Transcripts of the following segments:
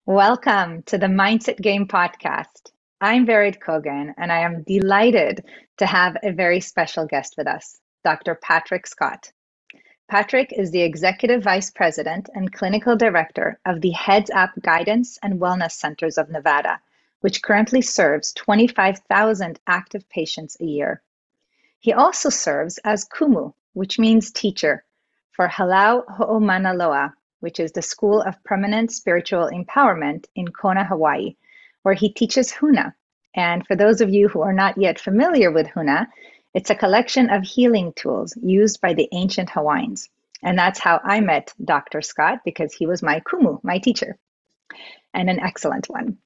Welcome to the Mindset Game podcast. I'm Vered Kogan, and I am delighted to have a very special guest with us, Dr. Patrick Scott. Patrick is the Executive Vice President and Clinical Director of the Heads Up Guidance and Wellness Centers of Nevada, which currently serves 25,000 active patients a year. He also serves as Kumu, which means teacher, for Halau Ho'omanaloa, which is the School of Permanent Spiritual Empowerment in Kona, Hawaii, where he teaches Huna. And for those of you who are not yet familiar with Huna, it's a collection of healing tools used by the ancient Hawaiians. And that's how I met Dr. Scott, because he was my Kumu, my teacher, and an excellent one.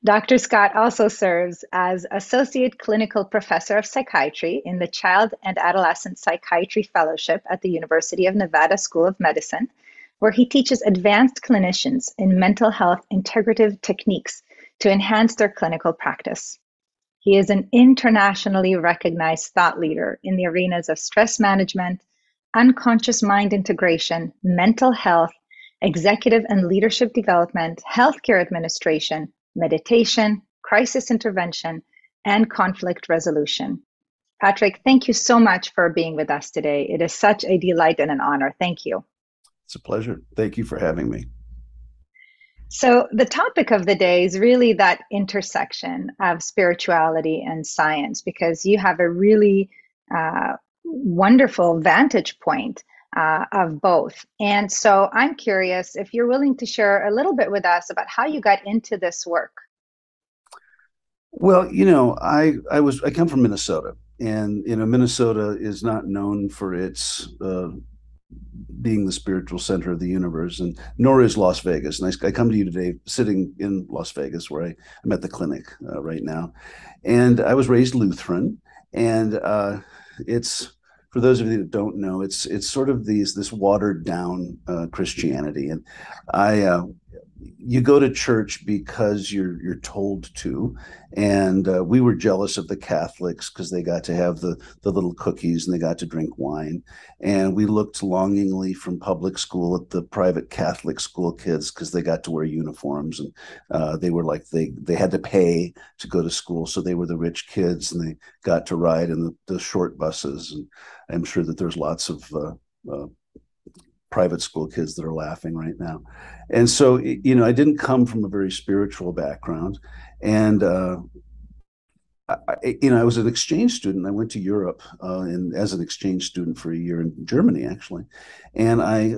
Dr. Scott also serves as Associate Clinical Professor of Psychiatry in the Child and Adolescent Psychiatry Fellowship at the University of Nevada School of Medicine, where he teaches advanced clinicians in mental health integrative techniques to enhance their clinical practice. He is an internationally recognized thought leader in the arenas of stress management, unconscious mind integration, mental health, executive and leadership development, healthcare administration, meditation, crisis intervention, and conflict resolution. Patrick, thank you so much for being with us today. It is such a delight and an honor. Thank you. It's a pleasure. Thank you for having me. So, the topic of the day is really that intersection of spirituality and science, because you have a really wonderful vantage point of both. And so I'm curious if you're willing to share a little bit with us about how you got into this work. Well, I come from Minnesota, and Minnesota is not known for its being the spiritual center of the universe, and nor is Las Vegas. And I come to you today sitting in Las Vegas, where I'm at the clinic right now, and I was raised Lutheran, and it's for those of you that don't know, it's sort of this watered down Christianity, and I you go to church because you're told to, and we were jealous of the Catholics because they got to have the little cookies and they got to drink wine, and we looked longingly from public school at the private Catholic school kids because they got to wear uniforms, and they were like they had to pay to go to school, so they were the rich kids and they got to ride in the short buses. And I'm sure that there's lots of private school kids that are laughing right now. And so, I didn't come from a very spiritual background. And, I was an exchange student. I went to Europe as an exchange student for a year in Germany, actually. And I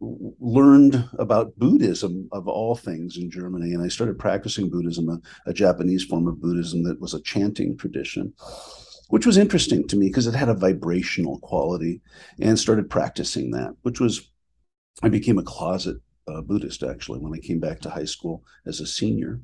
learned about Buddhism, of all things, in Germany. And I started practicing Buddhism, a Japanese form of Buddhism that was a chanting tradition, which was interesting to me because it had a vibrational quality, and started practicing that, I became a closet Buddhist, actually, when I came back to high school as a senior,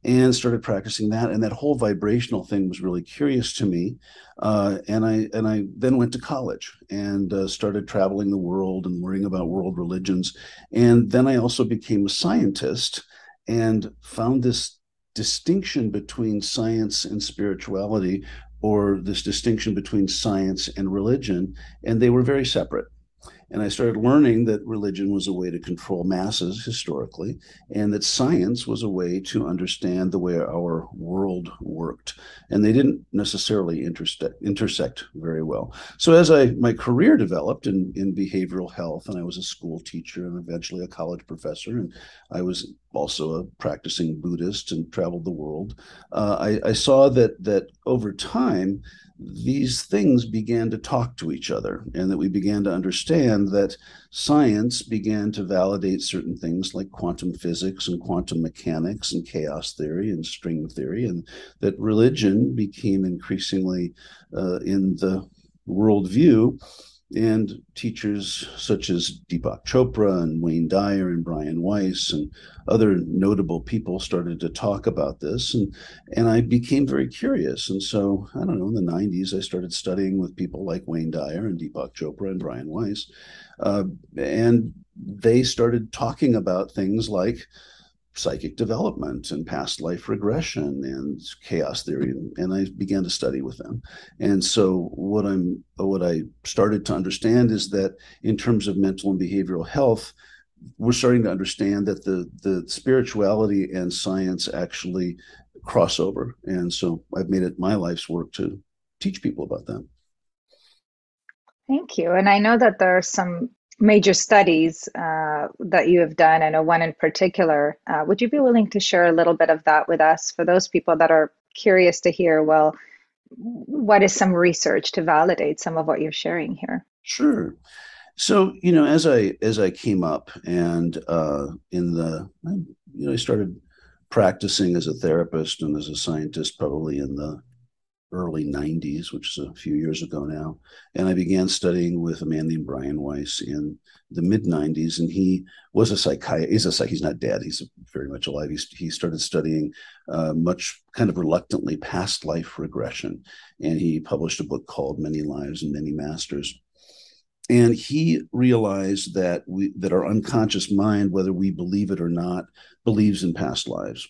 and started practicing that. And that whole vibrational thing was really curious to me. And I then went to college and started traveling the world and learning about world religions. And then I also became a scientist and found this distinction between science and spirituality, or this distinction between science and religion, and they were very separate. And I started learning that religion was a way to control masses historically, and that science was a way to understand the way our world worked. And they didn't necessarily intersect very well. So as my career developed in behavioral health, and I was a school teacher and eventually a college professor, and I was also a practicing Buddhist and traveled the world, I saw that over time, these things began to talk to each other, and that we began to understand that science began to validate certain things like quantum physics and quantum mechanics and chaos theory and string theory, and that religion became increasingly in the worldview. And teachers such as Deepak Chopra and Wayne Dyer and Brian Weiss and other notable people started to talk about this, and I became very curious. And so, I don't know, in the 90s, I started studying with people like Wayne Dyer and Deepak Chopra and Brian Weiss, and they started talking about things like psychic development and past life regression and chaos theory, and I began to study with them. And so what I started to understand is that in terms of mental and behavioral health, we're starting to understand that the spirituality and science actually cross over. And so I've made it my life's work to teach people about that. Thank you. And I know that there are some major studies that you have done. I know one in particular. Would you be willing to share a little bit of that with us for those people that are curious to hear, well, what is some research to validate some of what you're sharing here? Sure. So, as I came up and I started practicing as a therapist and as a scientist probably in the early 90s, which is a few years ago now. And I began studying with a man named Brian Weiss in the mid 90s. And he was a psychiatrist. He's not dead. He's very much alive. He started studying much kind of reluctantly past life regression. And he published a book called Many Lives and Many Masters. And he realized that our unconscious mind, whether we believe it or not, believes in past lives.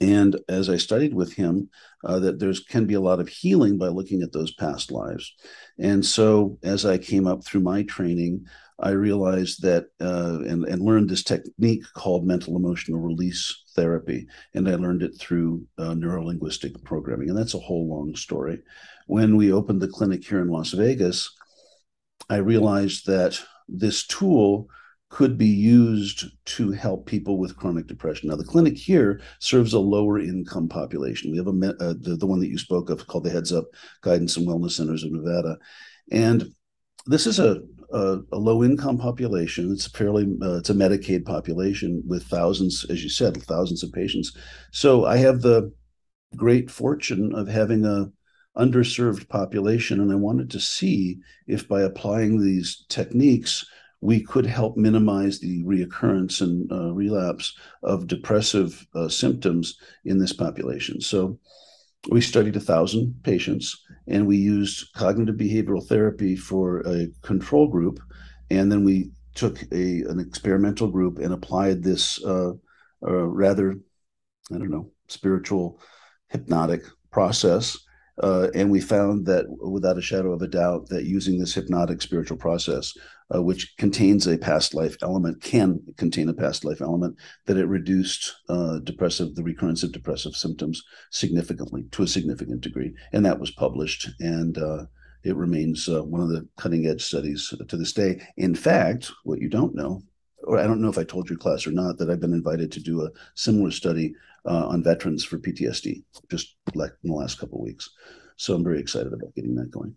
And as I studied with him, that there's can be a lot of healing by looking at those past lives. And so as I came up through my training, I realized that and learned this technique called mental emotional release therapy. And I learned it through neurolinguistic programming. And that's a whole long story. When we opened the clinic here in Las Vegas, I realized that this tool could be used to help people with chronic depression. Now, the clinic here serves a lower income population. We have the one that you spoke of called the Heads Up Guidance and Wellness Centers of Nevada. And this is a low income population. It's it's a Medicaid population with thousands, as you said, thousands of patients. So I have the great fortune of having a underserved population, and I wanted to see if by applying these techniques we could help minimize the reoccurrence and relapse of depressive symptoms in this population. So we studied 1,000 patients, and we used cognitive behavioral therapy for a control group, and then we took an experimental group and applied this rather, I don't know, spiritual hypnotic process. And we found that without a shadow of a doubt that using this hypnotic spiritual process, which contains a past life element, can contain a past life element, that it reduced the recurrence of depressive symptoms significantly, to a significant degree. And that was published, and it remains one of the cutting edge studies to this day. In fact, what you don't know, or I don't know if I told your class or not, that I've been invited to do a similar study on veterans for PTSD just like in the last couple of weeks. So I'm very excited about getting that going.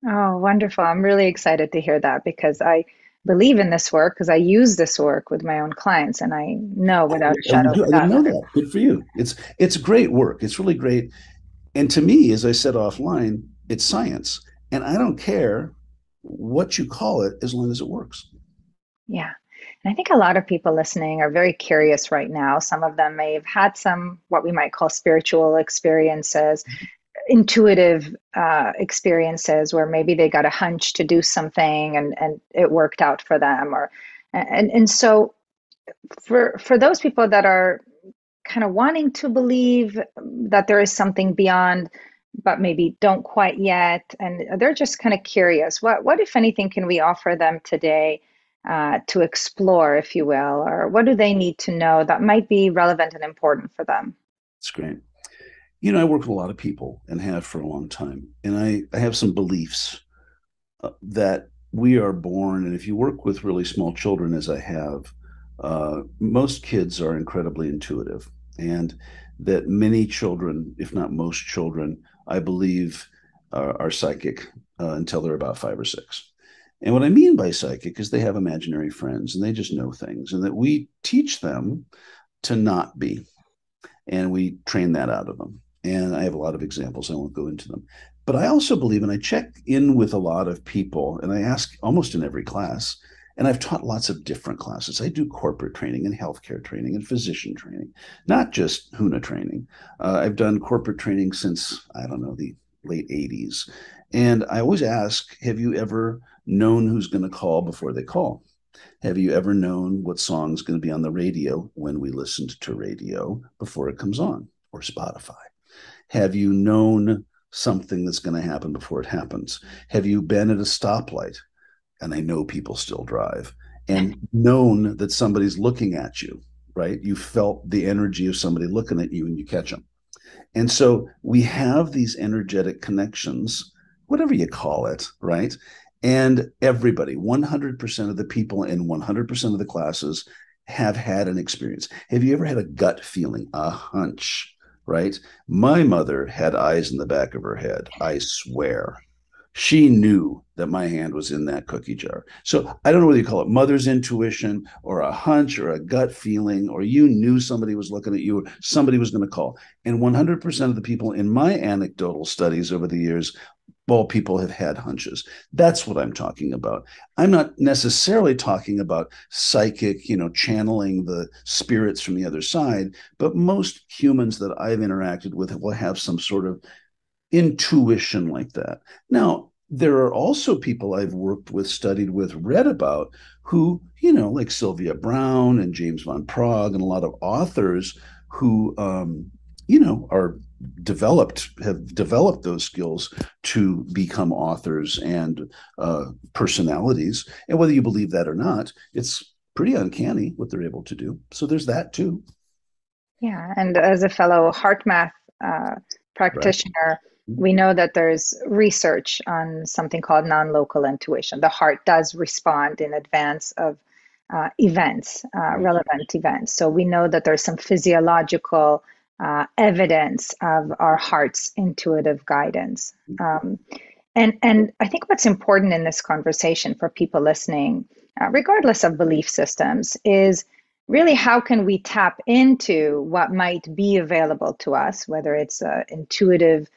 Oh, wonderful. I'm really excited to hear that because I believe in this work because I use this work with my own clients and I know without a Oh, you shadow of do? a I didn't doubt know that it that. Good works. for you. It's great work. It's really great. And to me, as I said offline, it's science. And I don't care what you call it as long as it works. Yeah. And I think a lot of people listening are very curious right now. Some of them may have had some what we might call spiritual experiences, intuitive experiences where maybe they got a hunch to do something and it worked out for them or and so for those people that are kind of wanting to believe that there is something beyond but maybe don't quite yet and they're just kind of curious what if anything can we offer them today to explore if you will or what do they need to know that might be relevant and important for them. It's great. I work with a lot of people and have for a long time. And I have some beliefs that we are born, and if you work with really small children, as I have, most kids are incredibly intuitive, and that many children, if not most children, I believe are psychic until they're about 5 or 6. And what I mean by psychic is they have imaginary friends and they just know things, and that we teach them to not be, and we train that out of them. And I have a lot of examples. I won't go into them. But I also believe, and I check in with a lot of people, and I ask almost in every class, and I've taught lots of different classes. I do corporate training and healthcare training and physician training, not just Huna training. I've done corporate training since, I don't know, the late 80s. And I always ask, have you ever known who's going to call before they call? Have you ever known what song's going to be on the radio when we listened to radio before it comes on, or Spotify? Have you known something that's going to happen before it happens? Have you been at a stoplight? And I know people still drive. and known that somebody's looking at you, right? You felt the energy of somebody looking at you and you catch them. And so we have these energetic connections, whatever you call it, right? And everybody, 100% of the people in 100% of the classes have had an experience. Have you ever had a gut feeling, a hunch, right? My mother had eyes in the back of her head, I swear. She knew that my hand was in that cookie jar. So I don't know whether you call it mother's intuition or a hunch or a gut feeling, or you knew somebody was looking at you, or somebody was going to call. And 100% of the people in my anecdotal studies over the years, well, people have had hunches. That's what I'm talking about. I'm not necessarily talking about psychic, channeling the spirits from the other side, but most humans that I've interacted with will have some sort of intuition like that. Now, there are also people I've worked with, studied with, read about who, like Sylvia Browne and James Van Praagh and a lot of authors who, have developed those skills to become authors and personalities. And whether you believe that or not, it's pretty uncanny what they're able to do. So there's that too. Yeah, and as a fellow heart math Right. practitioner, we know that there's research on something called non-local intuition. The heart does respond in advance of events, Right. relevant events. So we know that there's some physiological evidence of our heart's intuitive guidance. And I think what's important in this conversation for people listening, regardless of belief systems, is really how can we tap into what might be available to us, whether it's intuitive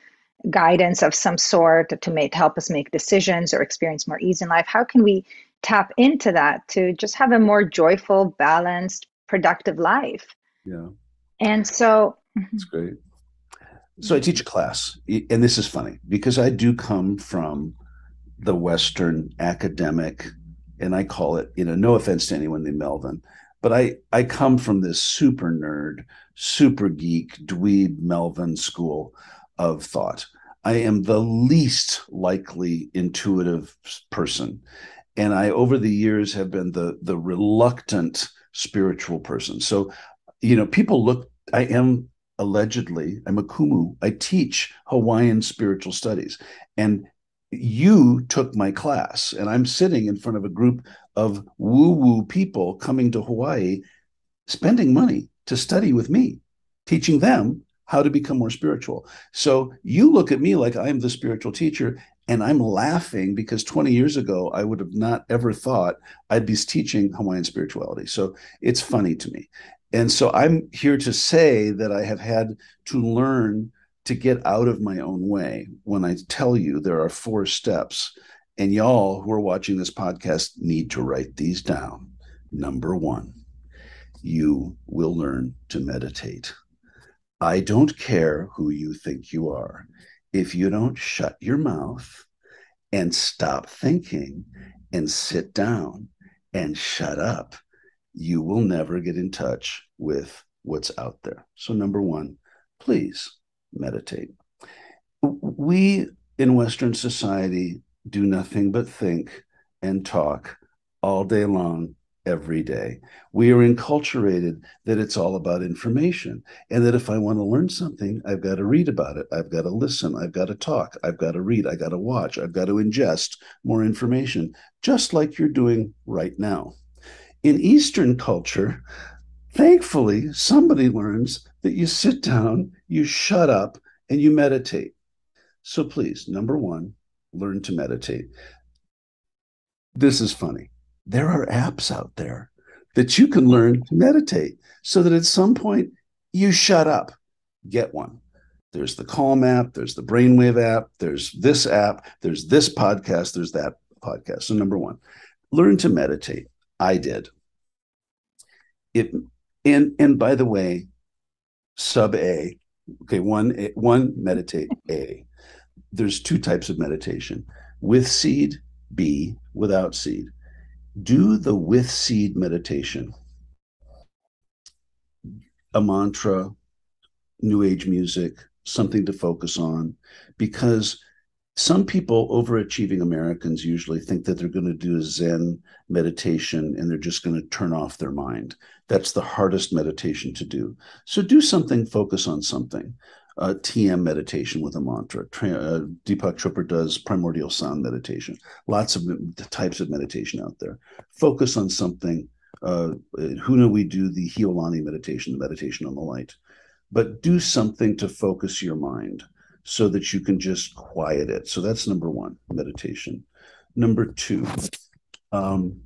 guidance of some sort to help us make decisions or experience more ease in life. How can we tap into that to just have a more joyful, balanced, productive life? Yeah, And so, it's great. So I teach a class, and this is funny because I do come from the Western academic, and I call it, no offense to anyone in Melvin, but I come from this super nerd, super geek, dweeb Melvin school of thought. I am the least likely intuitive person. And I, over the years, have been the reluctant spiritual person. So, people look, I am allegedly, I'm a kumu. I teach Hawaiian spiritual studies. And you took my class, and I'm sitting in front of a group of woo-woo people coming to Hawaii, spending money to study with me, teaching them how to become more spiritual. So you look at me like I'm the spiritual teacher, and I'm laughing because 20 years ago, I would have not ever thought I'd be teaching Hawaiian spirituality. So it's funny to me. And so I'm here to say that I have had to learn to get out of my own way when I tell you there are 4 steps. And y'all who are watching this podcast need to write these down. Number 1, you will learn to meditate. I don't care who you think you are. If you don't shut your mouth and stop thinking and sit down and shut up, you will never get in touch with what's out there. So, number 1, please meditate. We in Western society do nothing but think and talk all day long, every day. We are enculturated that it's all about information, and that if I want to learn something, I've got to read about it. I've got to listen. I've got to talk. I've got to read. I've got to watch. I've got to ingest more information, just like you're doing right now. In Eastern culture, thankfully, somebody learns that you sit down, you shut up, and you meditate. So please, number 1, learn to meditate. This is funny. There are apps out there that you can learn to meditate so that at some point you shut up. Get one. There's the Calm app, there's the Brainwave app, there's this app, there's this podcast, there's that podcast. So, number 1, learn to meditate. I did. It and by the way, sub A, okay, one meditate A. There's 2 types of meditation: with seed, B, without seed. Do the with seed meditation, a mantra, new age music, something to focus on, because Some people, overachieving Americans, usually think that they're going to do a Zen meditation and they're just going to turn off their mind. That's the hardest meditation to do. So do something, focus on something. TM meditation with a mantra. Deepak Chopra does primordial sound meditation. Lots of types of meditation out there. Focus on something. At Huna, we do the Hiolani meditation, the meditation on the light. But do something to focus your mind so that you can just quiet it. So that's number one, meditation. Number two, um,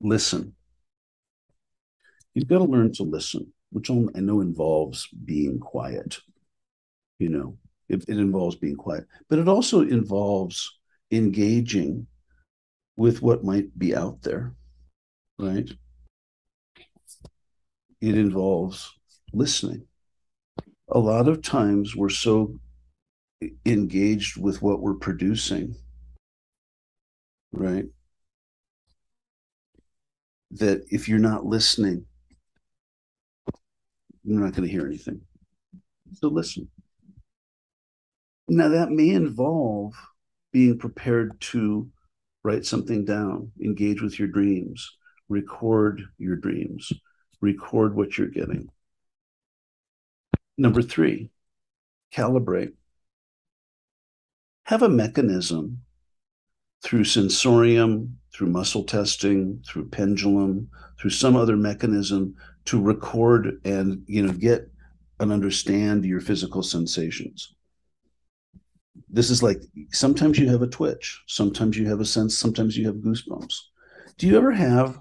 listen. You've got to learn to listen, which I know involves being quiet. You know, it involves being quiet, but it also involves engaging with what might be out there, right? It involves listening. A lot of times we're so engaged with what we're producing, right? That if you're not listening, you're not going to hear anything. So listen. Now, that may involve being prepared to write something down, engage with your dreams, record your dreams, record what you're getting. Number three, calibrate. Have a mechanism through sensorium, through muscle testing, through pendulum, through some other mechanism to record and get and understand your physical sensations. This is like sometimes you have a twitch, sometimes you have a sense, sometimes you have goosebumps. Do you ever have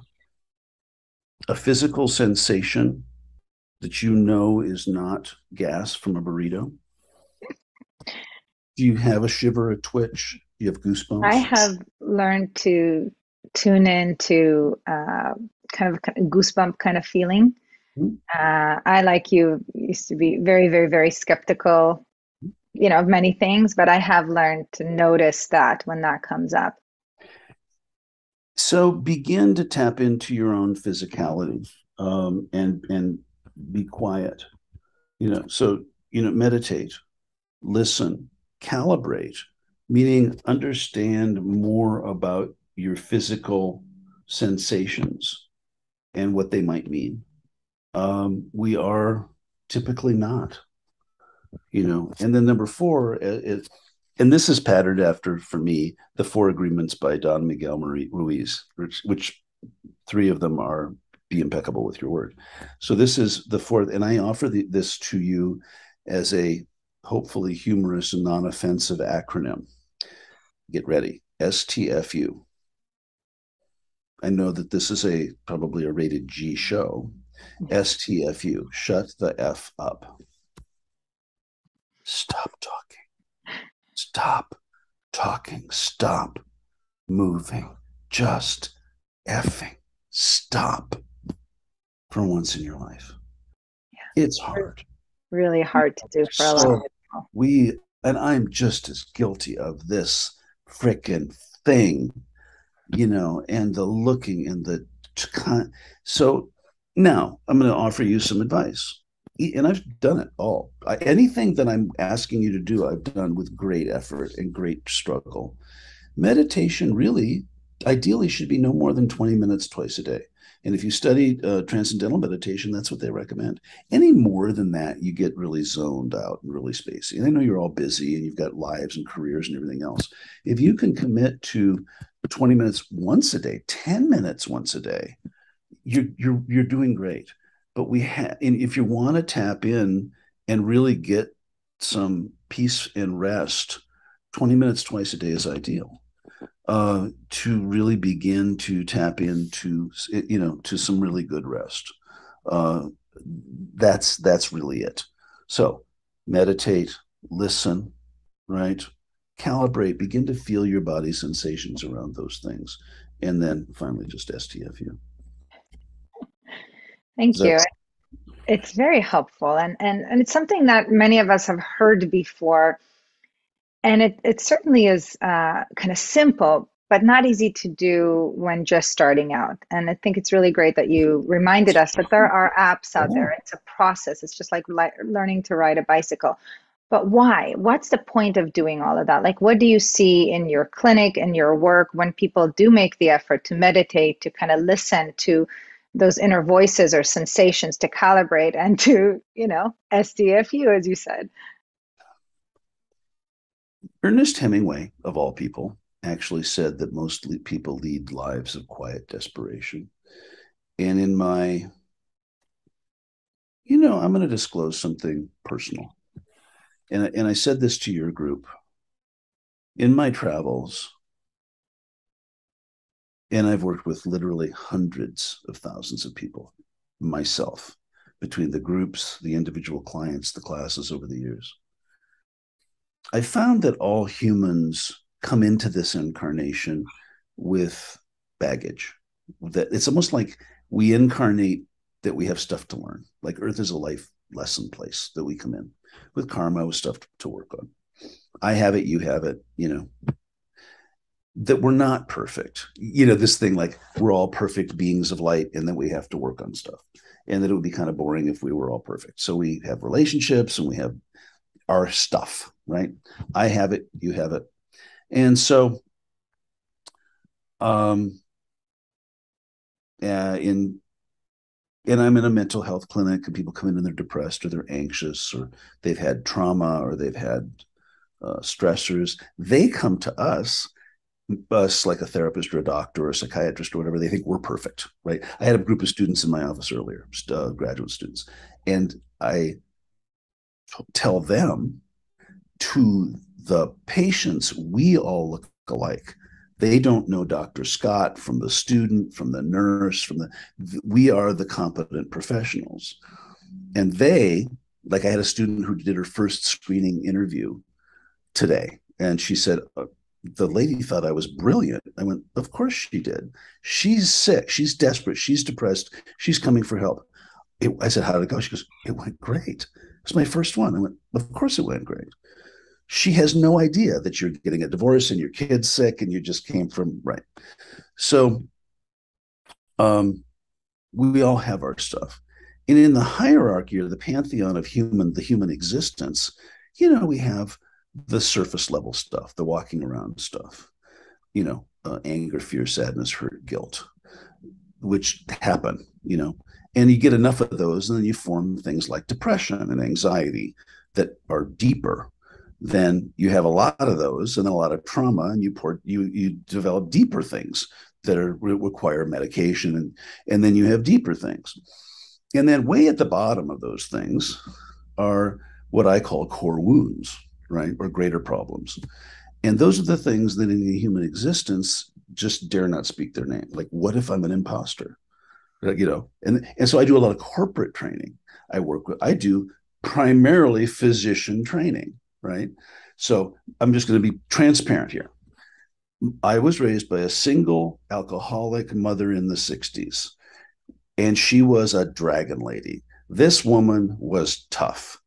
a physical sensation that you know is not gas from a burrito? Do you have a shiver, a twitch? Do you have I goosebumps? have learned to tune in to kind of goosebump kind of feeling. Hmm? I, like you, used to be very, very, very skeptical, of many things, but I have learned to notice that when that comes up. So begin to tap into your own physicality, and be quiet. So meditate, listen, calibrate, meaning understand more about your physical sensations and what they might mean. We are typically not, And then number four is, and this is patterned after, for me, the Four Agreements by Don Miguel Ruiz, which three of them are be impeccable with your word. So this is the fourth, and I offer this to you as a hopefully humorous and non-offensive acronym. Get ready. STFU. I know that this is probably a rated G show. STFU. Shut the F up. Stop talking. Stop talking. Stop moving. Just effing stop for once in your life. It's hard. Really hard to do for a lot of So people. and I'm just as guilty of this freaking thing, and the looking and the so now I'm going to offer you some advice. And I've done it all. Anything that I'm asking you to do, I've done with great effort and great struggle. Meditation really, ideally, should be no more than 20 minutes twice a day. And if you study transcendental meditation, that's what they recommend. Any more than that, you get really zoned out and really spacey. And I know you're all busy and you've got lives and careers and everything else. If you can commit to 20 minutes once a day, 10 minutes once a day, you're doing great. But if you want to tap in and really get some peace and rest, 20 minutes twice a day is ideal. To really begin to tap into, to some really good rest. Uh, that's really it. So meditate, listen, right? Calibrate, begin to feel your body sensations around those things. And then finally, just STFU. Thank you. That's It's very helpful, and it's something that many of us have heard before. And it certainly is kind of simple, but not easy to do when just starting out. And I think it's really great that you reminded us that there are apps out yeah. there. It's a process. It's just like learning to ride a bicycle. But why? What's the point of doing all of that? Like, what do you see in your clinic and your work when people do make the effort to meditate, to kind of listen to those inner voices or sensations, to calibrate and to, SDFU, as you said? Ernest Hemingway, of all people, actually said that most people lead lives of quiet desperation. And in my, I'm going to disclose something personal. And I said this to your group. In my travels, and I've worked with literally hundreds of thousands of people myself, between the groups, the individual clients, the classes over the years. I found that all humans come into this incarnation with baggage. That it's almost like we incarnate that we have stuff to learn. Like Earth is a life lesson place that we come in with karma, with stuff to work on. I have it, you have it, that we're not perfect. This thing like we're all perfect beings of light and then we have to work on stuff. And that it would be kind of boring if we were all perfect. So we have relationships and we have our stuff, right? I have it, you have it. And so in and I'm in a mental health clinic and people come in and they're depressed or they're anxious or they've had trauma or they've had stressors. They come to us like a therapist or a doctor or a psychiatrist or whatever. They think we're perfect, right? I had a group of students in my office earlier, graduate students, and I tell them, to the patients, we all look alike. They don't know Dr. Scott from the student, from the nurse, we are the competent professionals. And like I had a student who did her first screening interview today, and she said, the lady thought I was brilliant. I went, of course she did. She's sick. She's desperate. She's depressed. She's coming for help. I said, how did it go? She goes, it went great. It's my first one. I went, of course it went great. She has no idea that you're getting a divorce and your kid's sick and you just came from, right. So we all have our stuff. And in the hierarchy or the pantheon of the human existence, we have the surface level stuff, the walking around stuff, anger, fear, sadness, hurt, guilt, which happen, and you get enough of those, and then you form things like depression and anxiety that are deeper. Then you have a lot of those, and then a lot of trauma, and you develop deeper things that require medication, and then you have deeper things, and then way at the bottom of those things are what I call core wounds, right, or greater problems. And those are the things that in the human existence just dare not speak their name. Like, what if I'm an imposter? And so I do a lot of corporate training. I do primarily physician training, right? So I'm just going to be transparent here. I was raised by a single alcoholic mother in the 60s, and she was a dragon lady. This woman was tough.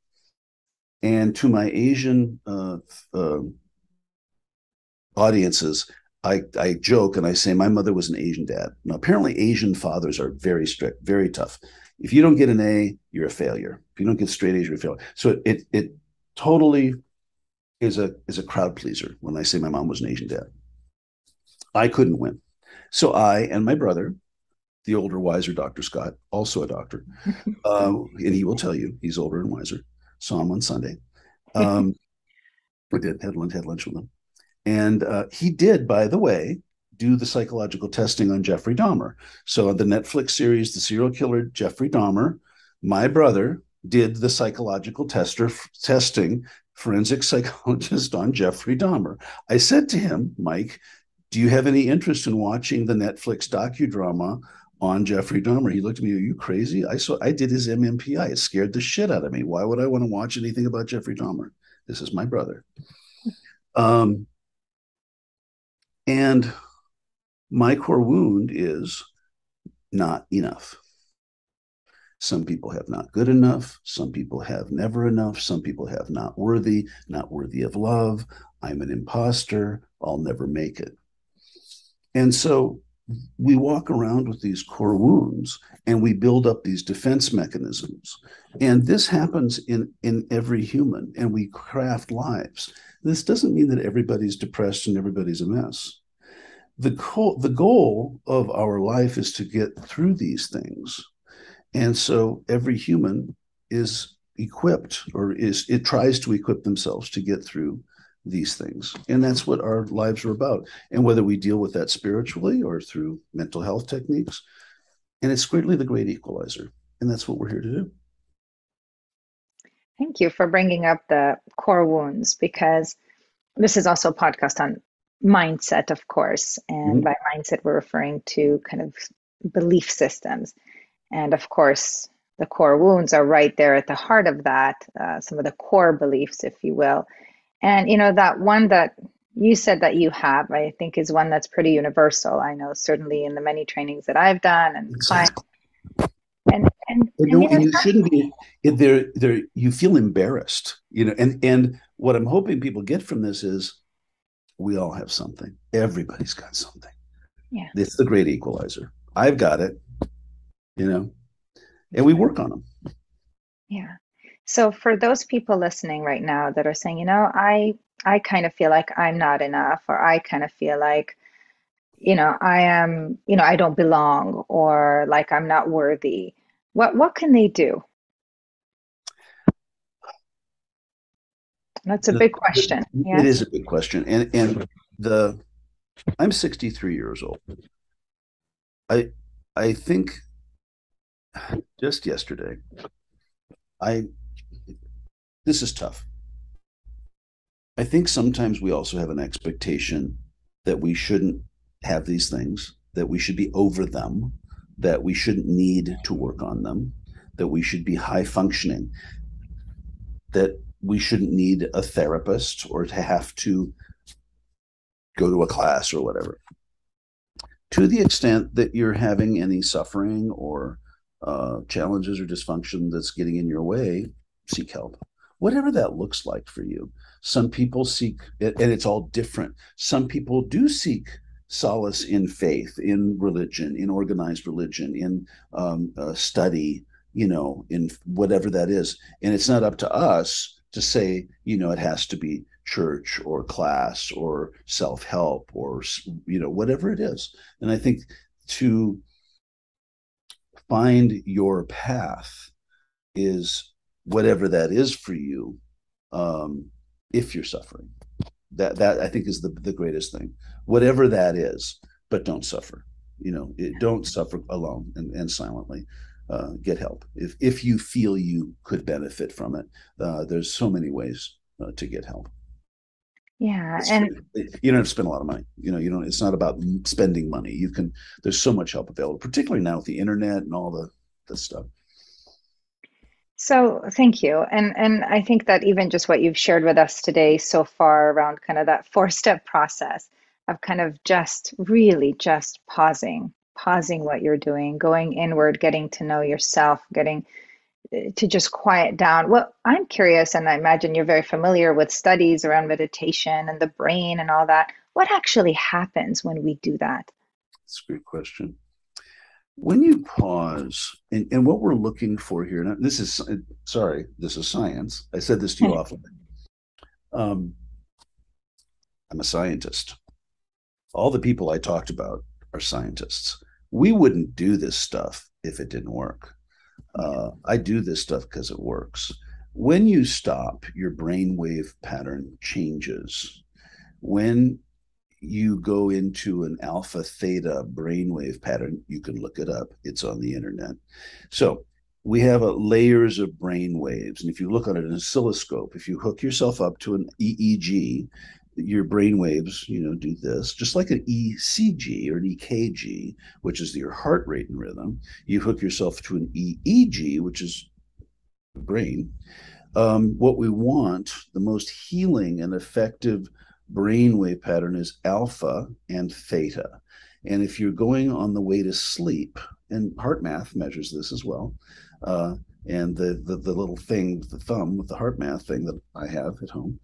And to my Asian audiences, I joke and I say my mother was an Asian dad. Now, apparently, Asian fathers are very strict, very tough. If you don't get an A, you're a failure. If you don't get straight A's, you're a failure. So it totally is a crowd pleaser when I say my mom was an Asian dad. I couldn't win. So I and my brother, the older, wiser Dr. Scott, also a doctor, and he will tell you he's older and wiser. Saw him on Sunday. We had lunch with him. And he did, by the way, do the psychological testing on Jeffrey Dahmer. So the Netflix series, The Serial Killer Jeffrey Dahmer, my brother did the psychological testing, forensic psychologist on Jeffrey Dahmer. I said to him, Mike, do you have any interest in watching the Netflix docudrama on Jeffrey Dahmer? He looked at me, are you crazy? I did his MMPI. It scared the shit out of me. Why would I want to watch anything about Jeffrey Dahmer? This is my brother. And my core wound is not enough. Some people have not good enough. Some people have never enough. Some people have not worthy of love. I'm an imposter. I'll never make it. And so we walk around with these core wounds and we build up these defense mechanisms. And this happens in every human, and we craft lives. This doesn't mean that everybody's depressed and everybody's a mess. The goal of our life is to get through these things. And so every human is equipped, or is it tries to equip themselves to get through these things. And that's what our lives are about. And whether we deal with that spiritually or through mental health techniques, and it's greatly the great equalizer. And that's what we're here to do. Thank you for bringing up the core wounds, because this is also a podcast on mindset, of course. And Mm-hmm. by mindset, we're referring to kind of belief systems. And of course, the core wounds are right there at the heart of that, some of the core beliefs, if you will. And that one that you said that you have, I think is one that's pretty universal. I know certainly in the many trainings that I've done and clients, Exactly. and And you shouldn't be there. You feel embarrassed, and what I'm hoping people get from this is we all have something. Everybody's got something. yeah, It's the great equalizer. I've got it, you know, and we work on them. yeah. So for those people listening right now that are saying, I kind of feel like I'm not enough, or I kind of feel like, I am, I don't belong, or like I'm not worthy. What can they do? That's a The, big the, question. it Yes. is a big question, and the I'm 63 years old. I I think just yesterday, I this is tough. I think sometimes we also have an expectation that we shouldn't have these things, that we should be over them, that we shouldn't need to work on them, that we should be high functioning, that we shouldn't need a therapist or to have to go to a class or whatever. To the extent that you're having any suffering or challenges or dysfunction that's getting in your way, seek help, whatever that looks like for you. Some people seek, and it's all different. Some people do seek solace in faith, in religion, in organized religion, in study, in whatever that is. And it's not up to us to say, it has to be church or class or self-help or whatever it is. And I think to find your path is whatever that is for you. If you're suffering, that I think is the greatest thing, whatever that is. But don't suffer, don't suffer alone and silently. Get help if you feel you could benefit from it. There's so many ways to get help. Yeah. It's And free. You don't have to spend a lot of money. You don't. It's not about spending money. You can. There's so much help available, particularly now with the internet and all the stuff. so thank you. And I think that even just what you've shared with us today so far around kind of that four-step process of kind of just really just pausing what you're doing, going inward, getting to know yourself, getting to just quiet down. Well, I'm curious, and I imagine you're very familiar with studies around meditation and the brain and all that. What actually happens when we do that? It's a great question. When you pause, and what we're looking for here, now, this is science. I said this to you often. Um, I'm a scientist. All the people I talked about are scientists. We wouldn't do this stuff if it didn't work. I do this stuff because it works. When you stop, your brainwave pattern changes. When you go into an alpha theta brainwave pattern, you can look it up. It's on the internet. So we have layers of brain waves. And if you look on an oscilloscope, if you hook yourself up to an EEG, your brain waves, do this, just like an ECG or an EKG, which is your heart rate and rhythm. You hook yourself to an EEG, which is the brain. What we want, the most healing and effective brainwave pattern is alpha and theta. And if you're going on the way to sleep, and heart math measures this as well, and the little thing with the thumb with the heart math thing that I have at home,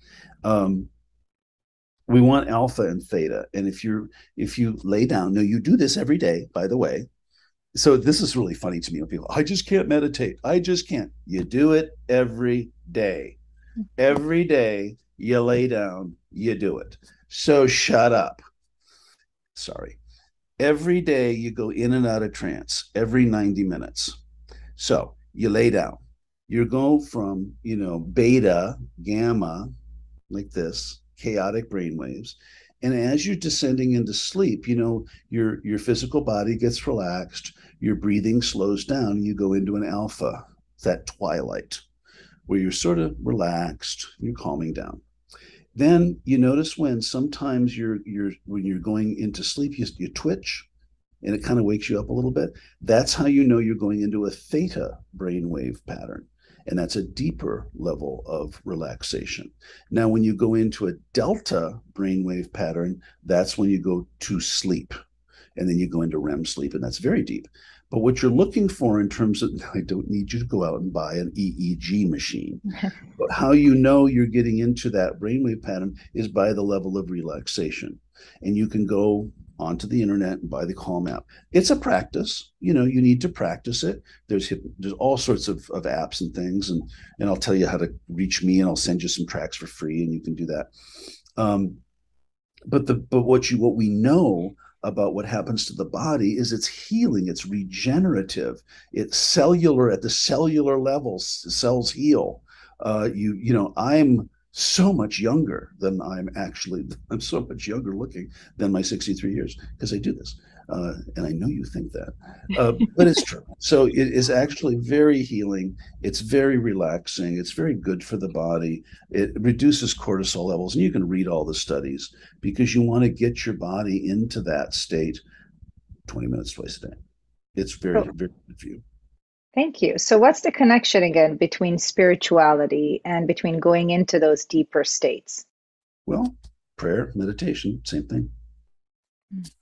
We want alpha and theta. And if you lay down, no, you do this every day, by the way. So this is really funny to me when people, I just can't meditate. I just can't. You do it every day. Every day you lay down, you do it. So shut up. Sorry. Every day you go in and out of trance every 90 minutes. So you lay down. You go from, beta, gamma, like this, chaotic brain waves. And as you're descending into sleep, your physical body gets relaxed, your breathing slows down, and you go into an alpha, that twilight, where you're sort of relaxed, you're calming down. Then you notice when sometimes when you're going into sleep, you twitch and it kind of wakes you up a little bit. That's how you know you're going into a theta brainwave pattern. And that's a deeper level of relaxation. Now, when you go into a delta brainwave pattern, that's when you go to sleep. And then you go into REM sleep, and that's very deep. But what you're looking for in terms of, I don't need you to go out and buy an EEG machine, but how you know you're getting into that brainwave pattern is by the level of relaxation. And you can go onto the internet and buy the Calm app. It's a practice. You need to practice it. There's all sorts of apps and things, and I'll tell you how to reach me, and I'll send you some tracks for free, and you can do that. But what we know about what happens to the body is it's healing, it's regenerative, it's cellular at the cellular level. Cells heal. I'm so much younger than I'm so much younger looking than my 63 years because I do this. And I know you think that, but it's true. So it is actually very healing. It's very relaxing. It's very good for the body. It reduces cortisol levels, and you can read all the studies because you want to get your body into that state 20 minutes twice a day. It's very, Oh, very good for you. thank you. So, what's the connection again between spirituality and between going into those deeper states? Well, prayer, meditation, same thing.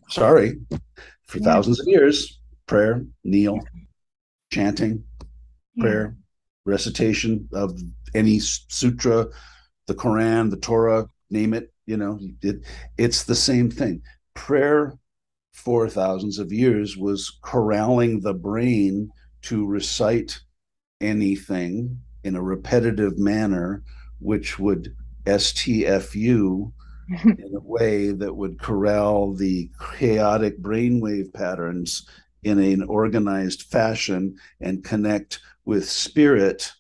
Sorry, for Yeah, thousands of years, prayer, kneel, chanting, yeah. prayer, recitation of any sutra, the Quran, the Torah, name it, it's the same thing. Prayer for thousands of years was corralling the brain to recite anything in a repetitive manner, which would STFU in a way that would corral the chaotic brainwave patterns in an organized fashion and connect with spirit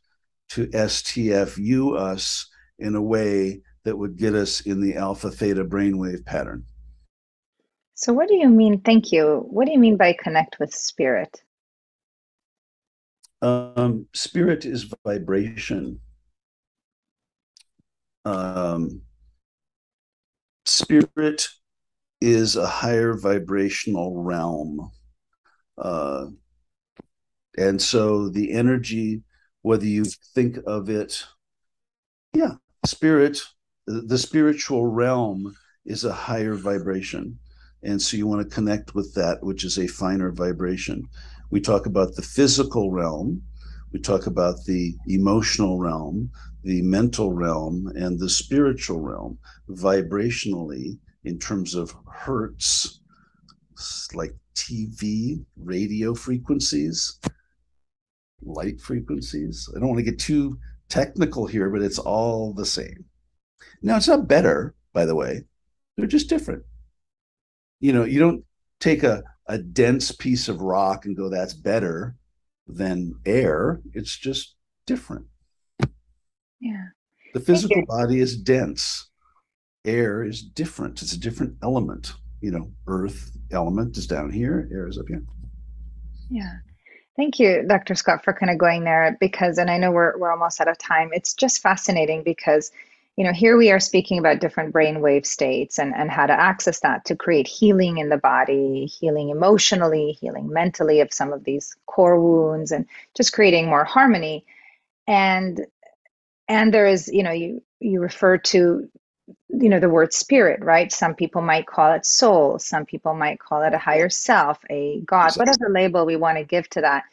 to STFU us in a way that would get us in the alpha theta brainwave pattern. So, what do you mean? Thank you. What do you mean by connect with spirit? Spirit is vibration. Um, Spirit is a higher vibrational realm. Uh, and so the energy, whether you think of it, yeah, spirit, the spiritual realm is a higher vibration. And so you want to connect with that, which is a finer vibration. We talk about the physical realm, we talk about the emotional realm, the mental realm, and the spiritual realm vibrationally in terms of hertz, like TV, radio frequencies, light frequencies. I don't want to get too technical here, but it's all the same. Now, it's not better, by the way. They're just different. You don't take a dense piece of rock and go, that's better than air. It's just different. Yeah, The thank you. physical body is dense. Air is different. It's a different element. Earth element is down here, air is up here. Yeah. Thank you, Dr. Scott, for kind of going there because, and I know we're almost out of time. It's just fascinating because, here we are speaking about different brainwave states and how to access that to create healing in the body, healing emotionally, healing mentally of some of these core wounds, and just creating more harmony. And there is, you refer to, the word spirit, right? Some people might call it soul. Some people might call it a higher self, a God, Exactly. whatever label we want to give to that.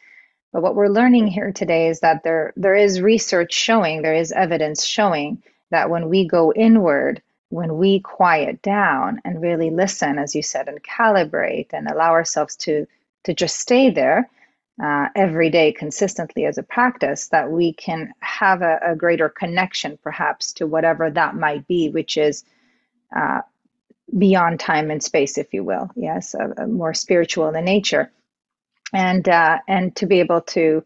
But what we're learning here today is that there is research showing, there is evidence showing that when we go inward, when we quiet down and really listen, as you said, and calibrate and allow ourselves to just stay there every day consistently as a practice, that we can have a greater connection perhaps to whatever that might be, which is uh, beyond time and space, if you will. Yes, a more spiritual in nature, and to be able to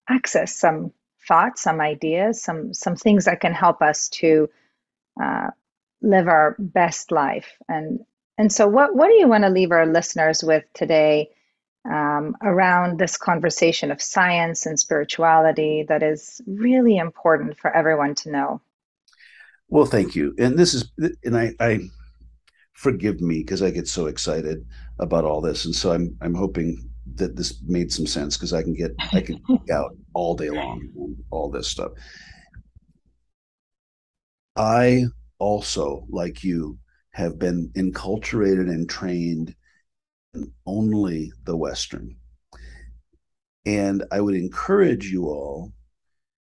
access some thoughts, some ideas, some things that can help us to uh, live our best life. And so, what do you want to leave our listeners with today around this conversation of science and spirituality that is really important for everyone to know? Well, thank you. And this is, and I forgive me because I get so excited about all this, and so I'm hoping that this made some sense because I can geek out all day long on all this stuff. I also, like you, have been enculturated and trained in only the Western. And I would encourage you all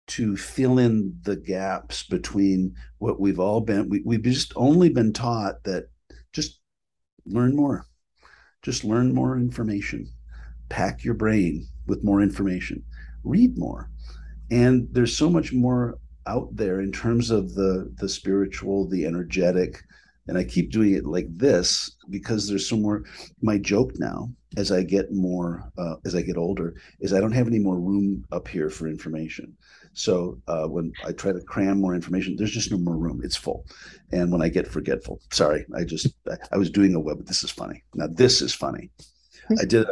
to fill in the gaps between what we've all been, we've just only been taught that just learn more, just learn more information, pack your brain with more information, read more. And there's so much more out there in terms of the spiritual, the energetic. And I keep doing it like this because there's so more. My joke now, as I get more, as I get older, is I don't have any more room up here for information. So when I try to cram more information, there's just no more room. It's full. And when I get forgetful, sorry, I was doing a web. This is funny. Now this is funny. I did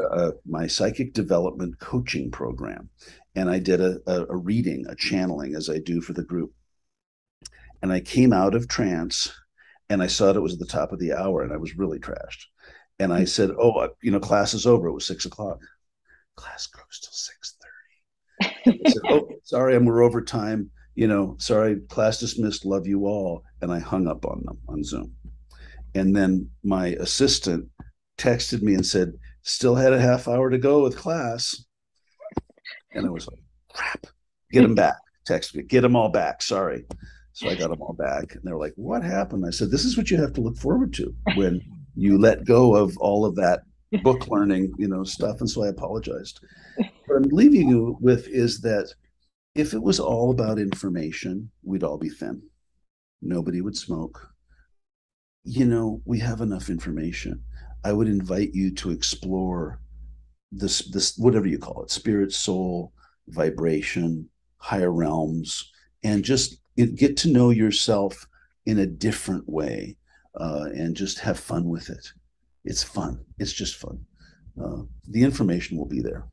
my psychic development coaching program, and I did a reading, a channeling, as I do for the group. And I came out of trance, and I saw it was at the top of the hour, and I was really trashed. And I said, "Oh, class is over." It was 6 o'clock. Class goes till 6:30. And I said, "Oh, sorry, we're over time. Sorry, class dismissed. Love you all." And I hung up on them on Zoom. And then my assistant texted me and said, "Still had a half hour to go with class." And I was like, crap, get them back. Text me, get them all back. Sorry. So I got them all back. And they're like, what happened? I said, this is what you have to look forward to when you let go of all of that book learning, stuff. And so I apologized. What I'm leaving you with is that if it was all about information, we'd all be thin. Nobody would smoke. We have enough information. I would invite you to explore this whatever you call it, spirit, soul, vibration, higher realms, and just get to know yourself in a different way, and just have fun with it. It's fun. It's just fun. The information will be there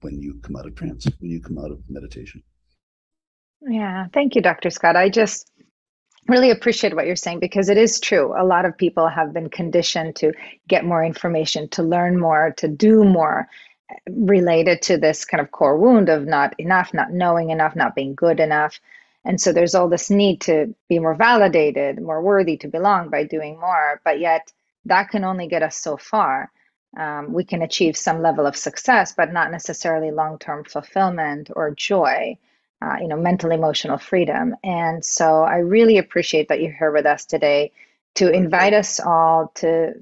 when you come out of trance, when you come out of meditation. Yeah, thank you, Dr. Scott. I just really appreciate what you're saying because it is true. A lot of people have been conditioned to get more information, to learn more, to do more related to this kind of core wound of not enough, not knowing enough, not being good enough. And so there's all this need to be more validated, more worthy to belong by doing more. But yet that can only get us so far. We can achieve some level of success, but not necessarily long-term fulfillment or joy, mental, emotional freedom. And so I really appreciate that you're here with us today to invite us all to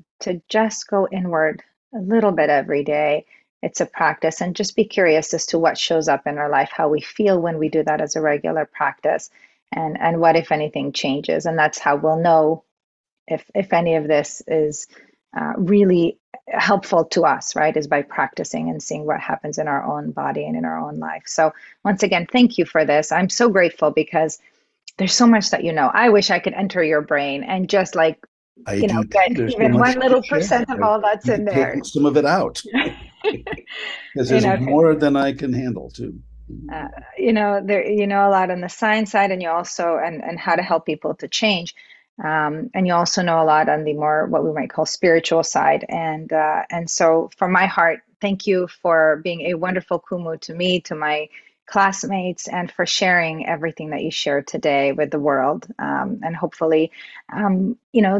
just go inward a little bit every day. It's a practice, and just be curious as to what shows up in our life, how we feel when we do that as a regular practice, and what, if anything, changes. And that's how we'll know if any of this is really helpful to us, right? Is by practicing and seeing what happens in our own body and in our own life. So once again, thank you for this. I'm so grateful because there's so much that I wish I could enter your brain and just I do too. get There's so even much one little to share. percent of all that's You in can take there. some of it out because You there's know, more than I can handle too. there a lot on the science side, and you also and how to help people to change, and you also know a lot on the more what we might call spiritual side, and so from my heart, thank you for being a wonderful kumu to me, to my classmates, and for sharing everything that you shared today with the world, and hopefully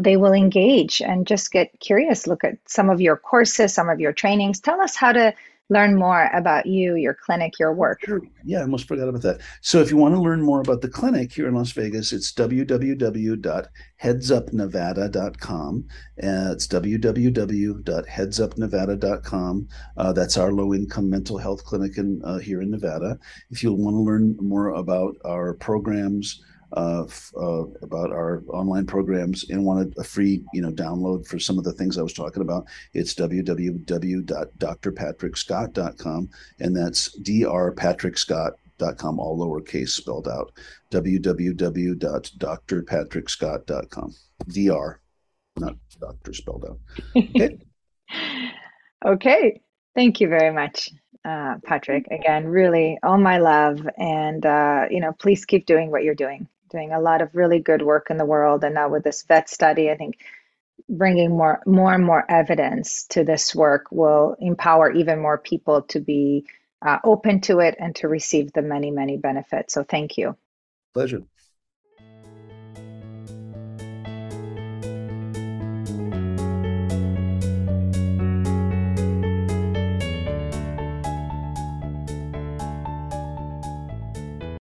they will engage and just get curious, look at some of your courses, some of your trainings. Tell us how to learn more about you, your clinic, your Oh, work? sure. Yeah, I almost forgot about that. So if you want to learn more about the clinic here in Las Vegas, it's www.headsupnevada.com. It's www.headsupnevada.com. That's our low-income mental health clinic here in Nevada. If you want to learn more about our programs, about our online programs, and want a free, download for some of the things I was talking about, it's www.drpatrickscott.com, and that's drpatrickscott.com, all lowercase spelled out. www.drpatrickscott.com. Dr, not doctor spelled out. Okay, Okay. Thank you very much, Patrick. Again, really all my love. And, please keep doing what you're doing a lot of really good work in the world. And now with this vet study, I think bringing more and more evidence to this work will empower even more people to be open to it and to receive the many, many benefits. So thank you. pleasure.